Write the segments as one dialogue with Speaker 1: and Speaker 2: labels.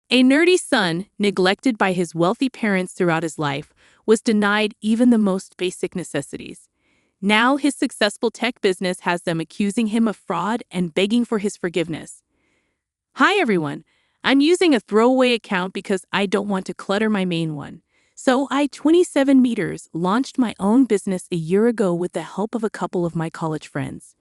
Speaker 1: A nerdy son, neglected by his wealthy parents throughout his life, was denied even the most basic necessities. Now his successful tech business has them accusing him of fraud and begging for his forgiveness. Hi everyone, I'm using a throwaway account because I don't want to clutter my main one. So I, 27 meters, launched my own business a year ago with the help of a couple of my college friends.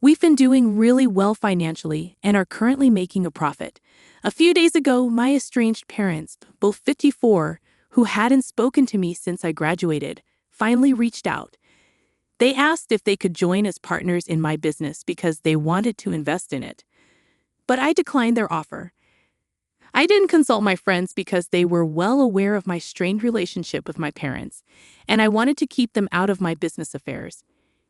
Speaker 1: We've been doing really well financially and are currently making a profit. A few days ago, my estranged parents, both 54, who hadn't spoken to me since I graduated, finally reached out. They asked if they could join as partners in my business because they wanted to invest in it. But I declined their offer. I didn't consult my friends because they were well aware of my strained relationship with my parents, and I wanted to keep them out of my business affairs.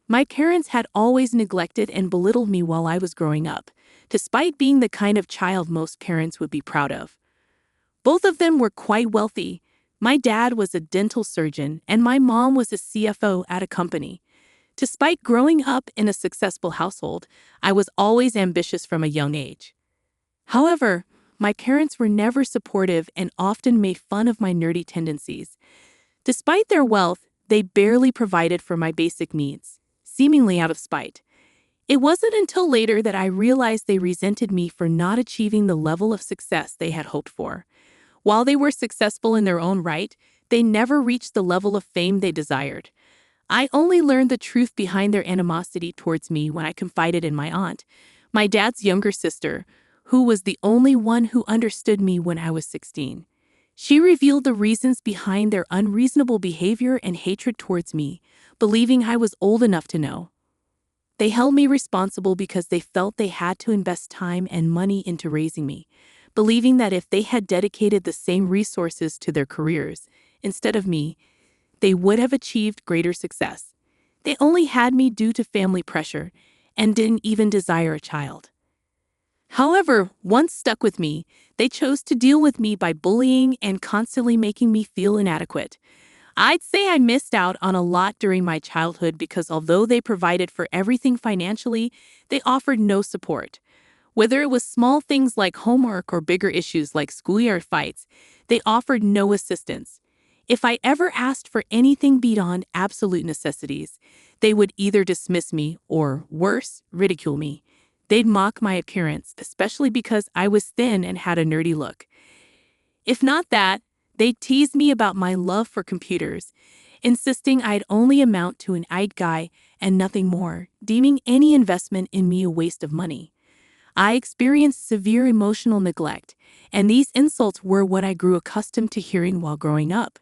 Speaker 1: My parents had always neglected and belittled me while I was growing up, despite being the kind of child most parents would be proud of. Both of them were quite wealthy. My dad was a dental surgeon, and my mom was a CFO at a company. Despite growing up in a successful household, I was always ambitious from a young age. However, my parents were never supportive and often made fun of my nerdy tendencies. Despite their wealth, they barely provided for my basic needs, seemingly out of spite. It wasn't until later that I realized they resented me for not achieving the level of success they had hoped for. While they were successful in their own right, they never reached the level of fame they desired. I only learned the truth behind their animosity towards me when I confided in my aunt, my dad's younger sister, who was the only one who understood me when I was 16. She revealed the reasons behind their unreasonable behavior and hatred towards me, believing I was old enough to know. They held me responsible because they felt they had to invest time and money into raising me, believing that if they had dedicated the same resources to their careers instead of me, they would have achieved greater success. They only had me due to family pressure and didn't even desire a child. However, once stuck with me, they chose to deal with me by bullying and constantly making me feel inadequate. I'd say I missed out on a lot during my childhood because although they provided for everything financially, they offered no support. Whether it was small things like homework or bigger issues like schoolyard fights, they offered no assistance. If I ever asked for anything beyond absolute necessities, they would either dismiss me or, worse, ridicule me. They'd mock my appearance, especially because I was thin and had a nerdy look. If not that, they'd tease me about my love for computers, insisting I'd only amount to an IT guy and nothing more, deeming any investment in me a waste of money. I experienced severe emotional neglect, and these insults were what I grew accustomed to hearing while growing up.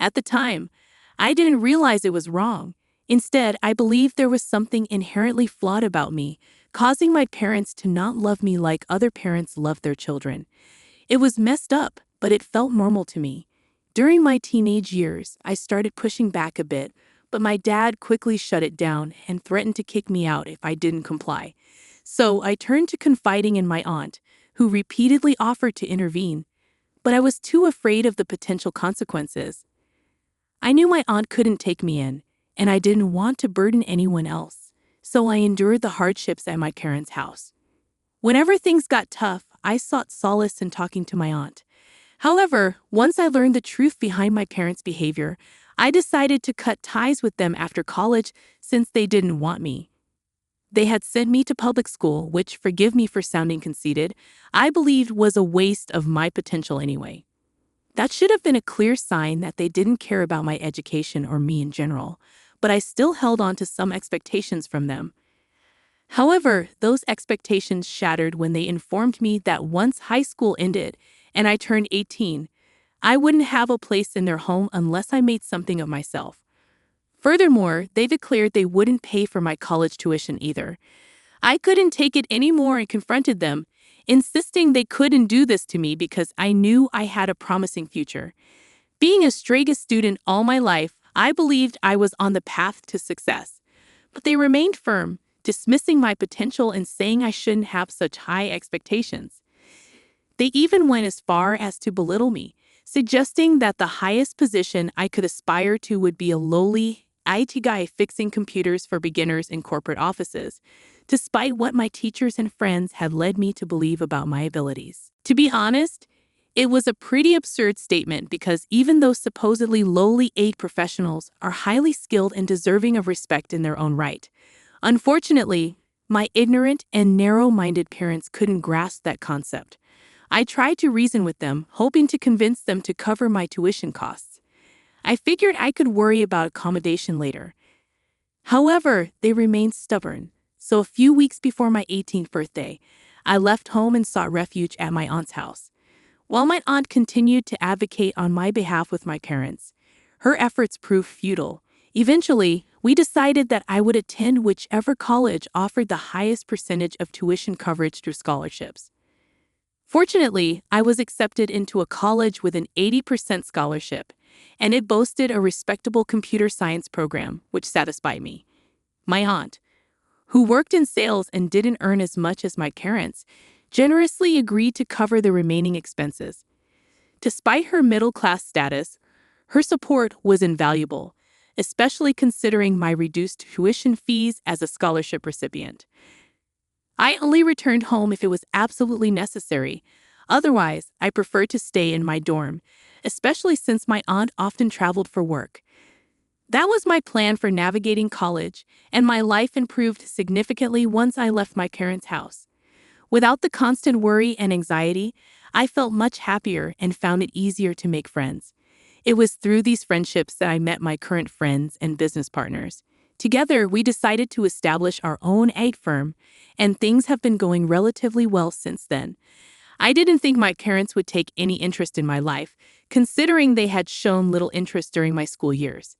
Speaker 1: At the time, I didn't realize it was wrong. Instead, I believed there was something inherently flawed about me, causing my parents to not love me like other parents love their children. It was messed up, but it felt normal to me. During my teenage years, I started pushing back a bit, but my dad quickly shut it down and threatened to kick me out if I didn't comply. So I turned to confiding in my aunt, who repeatedly offered to intervene, but I was too afraid of the potential consequences. I knew my aunt couldn't take me in, and I didn't want to burden anyone else, so I endured the hardships at my parents' house. Whenever things got tough, I sought solace in talking to my aunt. However, once I learned the truth behind my parents' behavior, I decided to cut ties with them after college since they didn't want me. They had sent me to public school, which, forgive me for sounding conceited, I believed was a waste of my potential anyway. That should have been a clear sign that they didn't care about my education or me in general, but I still held on to some expectations from them. However, those expectations shattered when they informed me that once high school ended and I turned 18, I wouldn't have a place in their home unless I made something of myself. Furthermore, they declared they wouldn't pay for my college tuition either. I couldn't take it anymore and confronted them, insisting they couldn't do this to me because I knew I had a promising future. Being a straight student all my life, I believed I was on the path to success. But they remained firm, dismissing my potential and saying I shouldn't have such high expectations. They even went as far as to belittle me, suggesting that the highest position I could aspire to would be a lowly IT guy fixing computers for beginners in corporate offices. despite what my teachers and friends had led me to believe about my abilities. To be honest, it was a pretty absurd statement because even those supposedly lowly AITA professionals are highly skilled and deserving of respect in their own right. Unfortunately, my ignorant and narrow-minded parents couldn't grasp that concept. I tried to reason with them, hoping to convince them to cover my tuition costs. I figured I could worry about accommodation later. However, they remained stubborn, so a few weeks before my 18th birthday, I left home and sought refuge at my aunt's house. While my aunt continued to advocate on my behalf with my parents, her efforts proved futile. Eventually, we decided that I would attend whichever college offered the highest percentage of tuition coverage through scholarships. Fortunately, I was accepted into a college with an 80% scholarship, and it boasted a respectable computer science program, which satisfied me. My aunt, who worked in sales and didn't earn as much as my parents, generously agreed to cover the remaining expenses. Despite her middle-class status, her support was invaluable, especially considering my reduced tuition fees as a scholarship recipient. I only returned home if it was absolutely necessary. Otherwise, I preferred to stay in my dorm, especially since my aunt often traveled for work. That was my plan for navigating college, and my life improved significantly once I left my parents' house. Without the constant worry and anxiety, I felt much happier and found it easier to make friends. It was through these friendships that I met my current friends and business partners. Together, we decided to establish our own AITA firm, and things have been going relatively well since then. I didn't think my parents would take any interest in my life, considering they had shown little interest during my school years.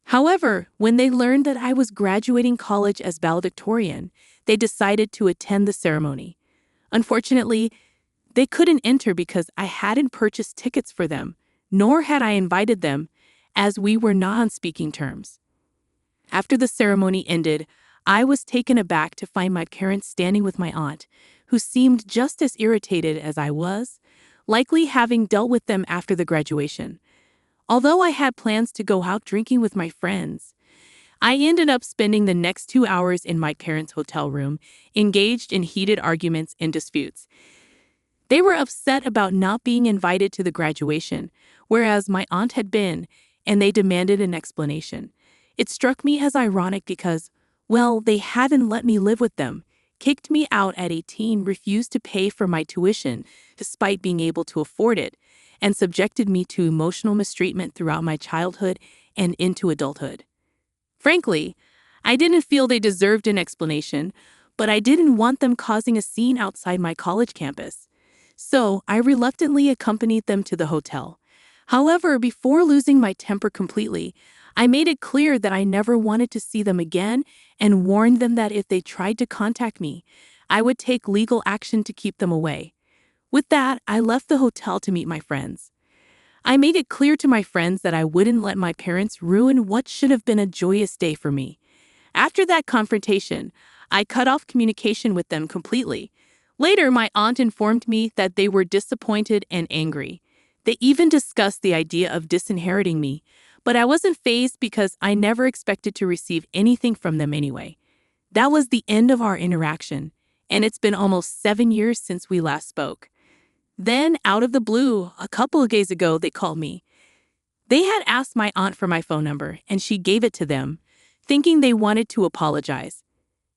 Speaker 1: However, when they learned that I was graduating college as valedictorian, they decided to attend the ceremony. Unfortunately, they couldn't enter because I hadn't purchased tickets for them, nor had I invited them, as we were not on speaking terms. After the ceremony ended, I was taken aback to find my parents standing with my aunt, who seemed just as irritated as I was, likely having dealt with them after the graduation. Although I had plans to go out drinking with my friends, I ended up spending the next 2 hours in my parents' hotel room, engaged in heated arguments and disputes. They were upset about not being invited to the graduation, whereas my aunt had been, and they demanded an explanation. It struck me as ironic because, well, they hadn't let me live with them, kicked me out at 18, refused to pay for my tuition despite being able to afford it, and subjected me to emotional mistreatment throughout my childhood and into adulthood. Frankly, I didn't feel they deserved an explanation, but I didn't want them causing a scene outside my college campus. So I reluctantly accompanied them to the hotel. However, before losing my temper completely, I made it clear that I never wanted to see them again and warned them that if they tried to contact me, I would take legal action to keep them away. With that, I left the hotel to meet my friends. I made it clear to my friends that I wouldn't let my parents ruin what should have been a joyous day for me. After that confrontation, I cut off communication with them completely. Later, my aunt informed me that they were disappointed and angry. They even discussed the idea of disinheriting me, but I wasn't fazed because I never expected to receive anything from them anyway. That was the end of our interaction, and it's been almost 7 years since we last spoke. Then, out of the blue, a couple of days ago, they called me. They had asked my aunt for my phone number, and she gave it to them, thinking they wanted to apologize.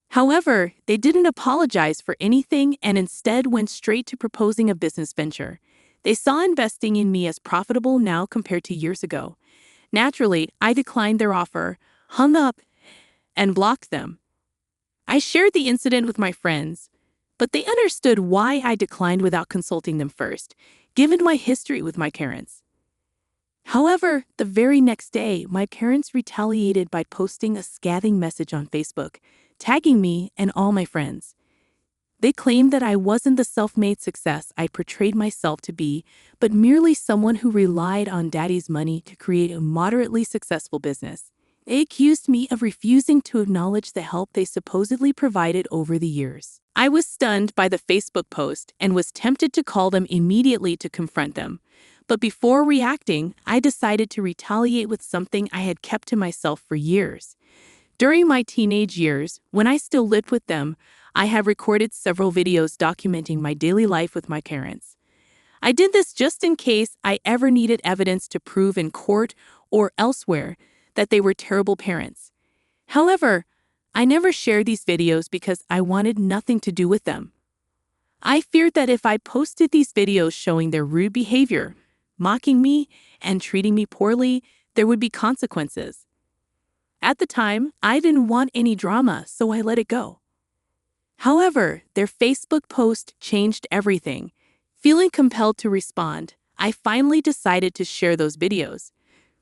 Speaker 1: However, they didn't apologize for anything and instead went straight to proposing a business venture. They saw investing in me as profitable now compared to years ago. Naturally, I declined their offer, hung up, and blocked them. I shared the incident with my friends, but they understood why I declined without consulting them first, given my history with my parents. However, the very next day, my parents retaliated by posting a scathing message on Facebook, tagging me and all my friends. They claimed that I wasn't the self-made success I portrayed myself to be, but merely someone who relied on daddy's money to create a moderately successful business. They accused me of refusing to acknowledge the help they supposedly provided over the years. I was stunned by the Facebook post and was tempted to call them immediately to confront them. But before reacting, I decided to retaliate with something I had kept to myself for years. During my teenage years, when I still lived with them, I have recorded several videos documenting my daily life with my parents. I did this just in case I ever needed evidence to prove in court or elsewhere that they were terrible parents. However, I never shared these videos because I wanted nothing to do with them. I feared that if I posted these videos showing their rude behavior, mocking me, and treating me poorly, there would be consequences. At the time, I didn't want any drama, so I let it go. However, their Facebook post changed everything. Feeling compelled to respond, I finally decided to share those videos.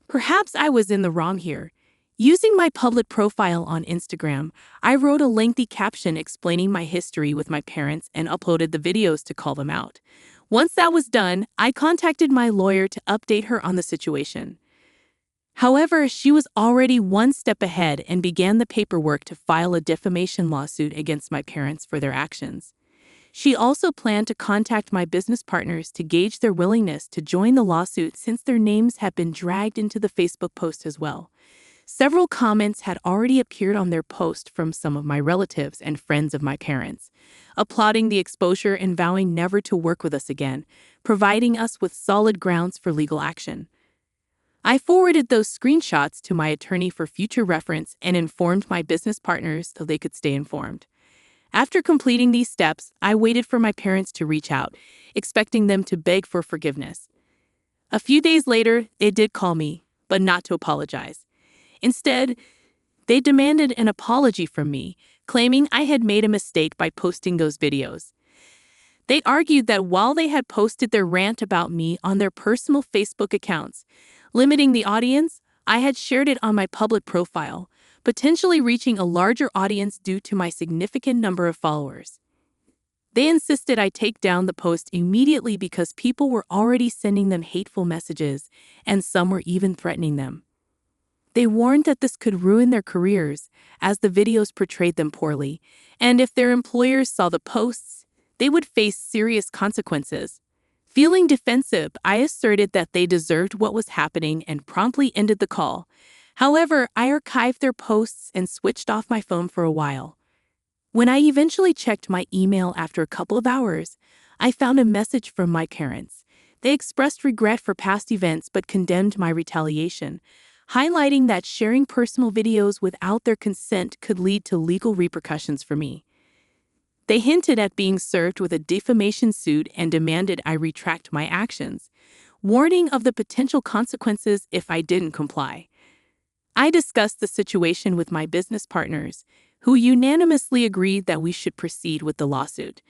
Speaker 1: Perhaps I was in the wrong here. Using my public profile on Instagram, I wrote a lengthy caption explaining my history with my parents and uploaded the videos to call them out. Once that was done, I contacted my lawyer to update her on the situation. However, she was already one step ahead and began the paperwork to file a defamation lawsuit against my parents for their actions. She also planned to contact my business partners to gauge their willingness to join the lawsuit since their names had been dragged into the Facebook post as well. Several comments had already appeared on their post from some of my relatives and friends of my parents, applauding the exposure and vowing never to work with us again, providing us with solid grounds for legal action. I forwarded those screenshots to my attorney for future reference and informed my business partners so they could stay informed. After completing these steps, I waited for my parents to reach out, expecting them to beg for forgiveness. A few days later, they did call me, but not to apologize. Instead, they demanded an apology from me, claiming I had made a mistake by posting those videos. They argued that while they had posted their rant about me on their personal Facebook accounts, limiting the audience, I had shared it on my public profile, potentially reaching a larger audience due to my significant number of followers. They insisted I take down the post immediately because people were already sending them hateful messages, and some were even threatening them. They warned that this could ruin their careers, as the videos portrayed them poorly, and if their employers saw the posts, they would face serious consequences. Feeling defensive, I asserted that they deserved what was happening and promptly ended the call. However, I archived their posts and switched off my phone for a while. When I eventually checked my email after a couple of hours, I found a message from my parents. They expressed regret for past events but condemned my retaliation, highlighting that sharing personal videos without their consent could lead to legal repercussions for me. They hinted at being served with a defamation suit and demanded I retract my actions, warning of the potential consequences if I didn't comply. I discussed the situation with my business partners, who unanimously agreed that we should proceed with the lawsuit.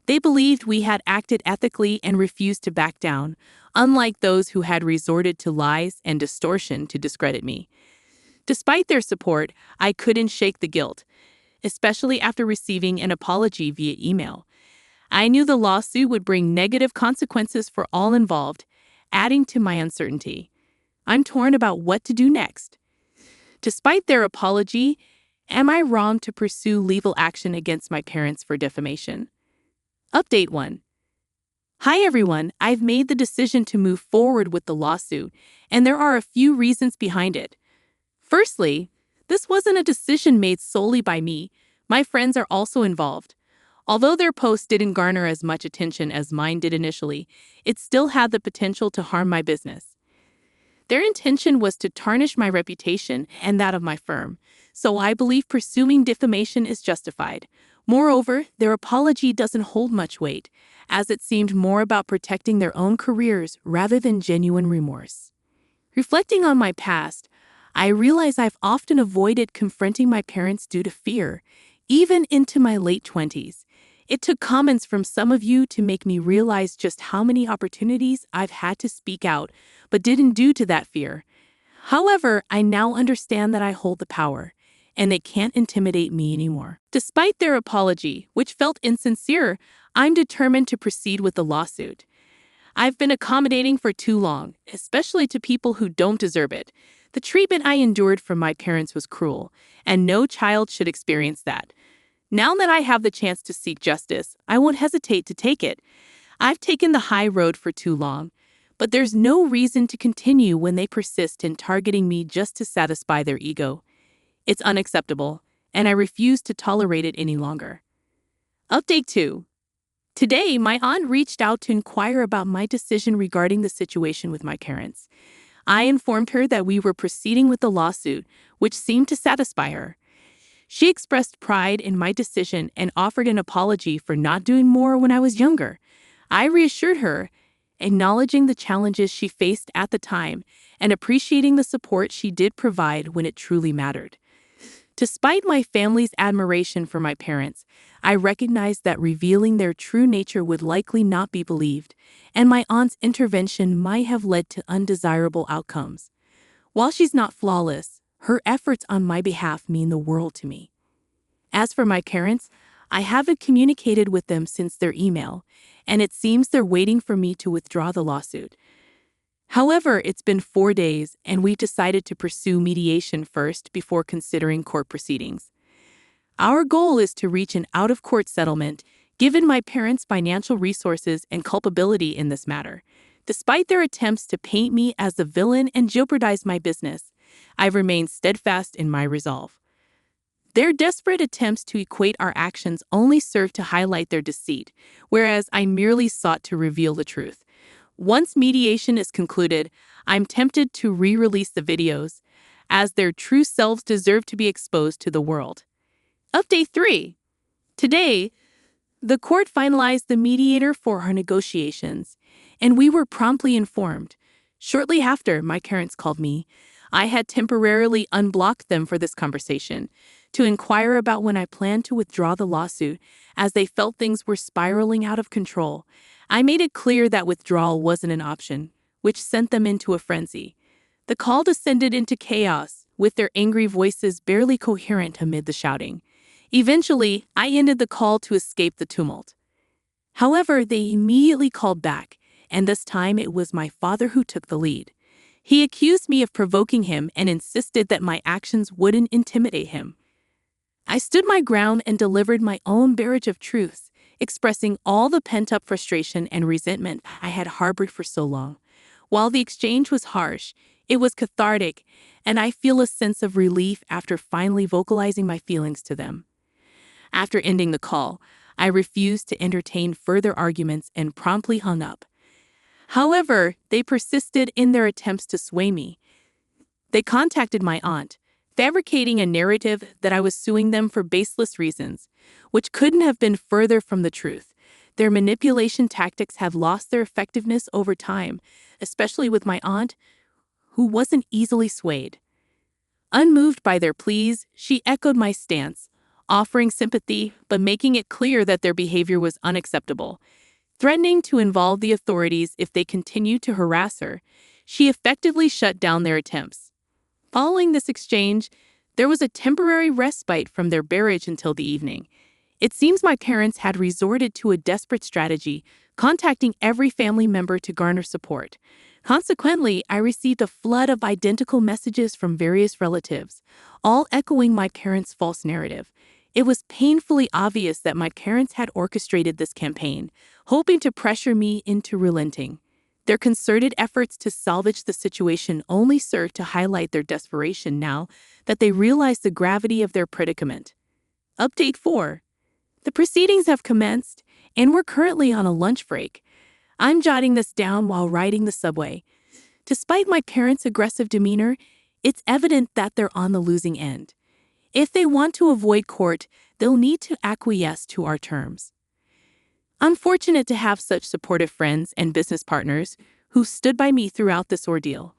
Speaker 1: They believed we had acted ethically and refused to back down, unlike those who had resorted to lies and distortion to discredit me. Despite their support, I couldn't shake the guilt, especially after receiving an apology via email. I knew the lawsuit would bring negative consequences for all involved, adding to my uncertainty. I'm torn about what to do next. Despite their apology, am I wrong to pursue legal action against my parents for defamation? Update 1. Hi everyone, I've made the decision to move forward with the lawsuit, and there are a few reasons behind it. Firstly, this wasn't a decision made solely by me. My friends are also involved. Although their posts didn't garner as much attention as mine did initially, it still had the potential to harm my business. Their intention was to tarnish my reputation and that of my firm, so I believe pursuing defamation is justified. Moreover, their apology doesn't hold much weight, as it seemed more about protecting their own careers rather than genuine remorse. Reflecting on my past, I realize I've often avoided confronting my parents due to fear, even into my late 20s. It took comments from some of you to make me realize just how many opportunities I've had to speak out, but didn't due to that fear. However, I now understand that I hold the power, and they can't intimidate me anymore. Despite their apology, which felt insincere, I'm determined to proceed with the lawsuit. I've been accommodating for too long, especially to people who don't deserve it. The treatment I endured from my parents was cruel, and no child should experience that. Now that I have the chance to seek justice, I won't hesitate to take it. I've taken the high road for too long, but there's no reason to continue when they persist in targeting me just to satisfy their ego. It's unacceptable, and I refuse to tolerate it any longer. Update 2. Today, my aunt reached out to inquire about my decision regarding the situation with my parents. I informed her that we were proceeding with the lawsuit, which seemed to satisfy her. She expressed pride in my decision and offered an apology for not doing more when I was younger. I reassured her, acknowledging the challenges she faced at the time and appreciating the support she did provide when it truly mattered. Despite my family's admiration for my parents, I recognized that revealing their true nature would likely not be believed, and my aunt's intervention might have led to undesirable outcomes. While she's not flawless, her efforts on my behalf mean the world to me. As for my parents, I haven't communicated with them since their email, and it seems they're waiting for me to withdraw the lawsuit. However, it's been 4 days, and we decided to pursue mediation first before considering court proceedings. Our goal is to reach an out-of-court settlement, given my parents' financial resources and culpability in this matter. Despite their attempts to paint me as the villain and jeopardize my business, I've remained steadfast in my resolve. Their desperate attempts to equate our actions only serve to highlight their deceit, whereas I merely sought to reveal the truth. Once mediation is concluded, I'm tempted to re-release the videos, as their true selves deserve to be exposed to the world. Update 3. Today, the court finalized the mediator for our negotiations, and we were promptly informed. Shortly after, my parents called me. I had temporarily unblocked them for this conversation to inquire about when I planned to withdraw the lawsuit, as they felt things were spiraling out of control. I made it clear that withdrawal wasn't an option, which sent them into a frenzy. The call descended into chaos, with their angry voices barely coherent amid the shouting. Eventually, I ended the call to escape the tumult. However, they immediately called back, and this time it was my father who took the lead. He accused me of provoking him and insisted that my actions wouldn't intimidate him. I stood my ground and delivered my own barrage of truths, expressing all the pent-up frustration and resentment I had harbored for so long. While the exchange was harsh, it was cathartic, and I feel a sense of relief after finally vocalizing my feelings to them. After ending the call, I refused to entertain further arguments and promptly hung up. However, they persisted in their attempts to sway me. They contacted my aunt, fabricating a narrative that I was suing them for baseless reasons, which couldn't have been further from the truth. Their manipulation tactics have lost their effectiveness over time, especially with my aunt, who wasn't easily swayed. Unmoved by their pleas, she echoed my stance, offering sympathy but making it clear that their behavior was unacceptable. Threatening to involve the authorities if they continued to harass her, she effectively shut down their attempts. Following this exchange, there was a temporary respite from their barrage until the evening. It seems my parents had resorted to a desperate strategy, contacting every family member to garner support. Consequently, I received a flood of identical messages from various relatives, all echoing my parents' false narrative. It was painfully obvious that my parents had orchestrated this campaign, hoping to pressure me into relenting. Their concerted efforts to salvage the situation only served to highlight their desperation now that they realized the gravity of their predicament. Update 4. The proceedings have commenced, and we're currently on a lunch break. I'm jotting this down while riding the subway. Despite my parents' aggressive demeanor, it's evident that they're on the losing end. If they want to avoid court, they'll need to acquiesce to our terms. I'm fortunate to have such supportive friends and business partners who stood by me throughout this ordeal.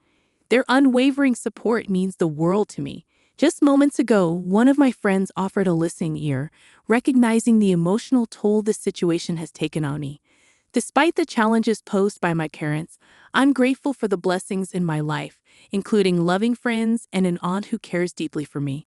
Speaker 1: Their unwavering support means the world to me. Just moments ago, one of my friends offered a listening ear, recognizing the emotional toll this situation has taken on me. Despite the challenges posed by my parents, I'm grateful for the blessings in my life, including loving friends and an aunt who cares deeply for me.